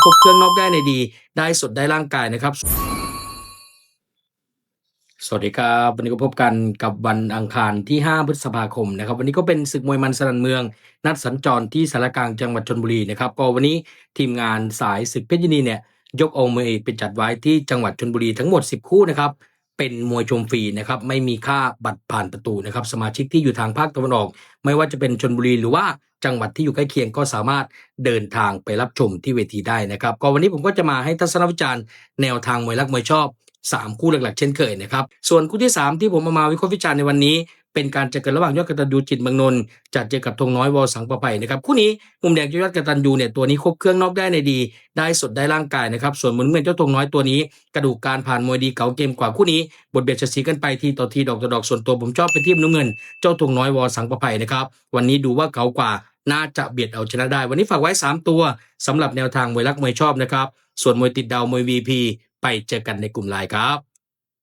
ครบเครื่องนอกได้ในดีได้สดได้ร่างกายนะครับสวัสดีครับวันนี้ก็พบกันกับวันอังคารที่5พฤษภาคมนะครับวันนี้ก็เป็นศึกมวยมันสนั่นเมืองนัดสัญจรที่สารกลางจังหวัดชลบุรีนะครับก็วันนี้ทีมงานสายศึกเพชรยินดีเนี่ยยกเอามวยเอกไปจัดไว้ที่จังหวัดชลบุรีทั้งหมด10คู่นะครับเป็นมวยชมฟรีนะครับไม่มีค่าบัตรผ่านประตูนะครับสมาชิกที่อยู่ทางภาคตะวันออกไม่ว่าจะเป็นชลบุรีหรือว่าจังหวัดที่อยู่ใกล้เคียงก็สามารถเดินทางไปรับชมที่เวทีได้นะครับก็วันนี้ผมก็จะมาให้ทัศนวิจารณ์แนวทางมวยรักมวยชอบ3คู่หลักๆเช่นเคยนะครับส่วนคู่ที่3ที่ผมเอามาวิเคราะห์วิจารณ์ในวันนี้เป็นการเจอกันระหว่างยอดกตัญญูจิตเมืองนนท์จะเจอกับธงน้อยวสังประไพนะครับคู่นี้มุมแดงยอดกตัญญูเนี่ยตัวนี้ครบเครื่องนอกได้ในดีได้สดได้ร่างกายนะครับส่วนมุมน้ำเงินเจ้าธงน้อยตัวนี้กระดูกการผ่านมวยดีเก่าเกมกว่าคู่นี้บทเบียดเสียกันไปทีต่อทีดอกต่อดอกส่วนตัวผมชอบเป็นทีมน้ำเงินเจ้าธงน้อยวสังประไพนะครับวันนี้ดูว่าเก่ากว่าน่าจะเบียดเอาชนะได้วันนี้ฝากไว้3ตัวสำหรับแนวทางมวยรักมวยชอบนะครับส่วนมวยติดดาวมวย VP ไปเจอกันในกลุ่มไลน์ครับ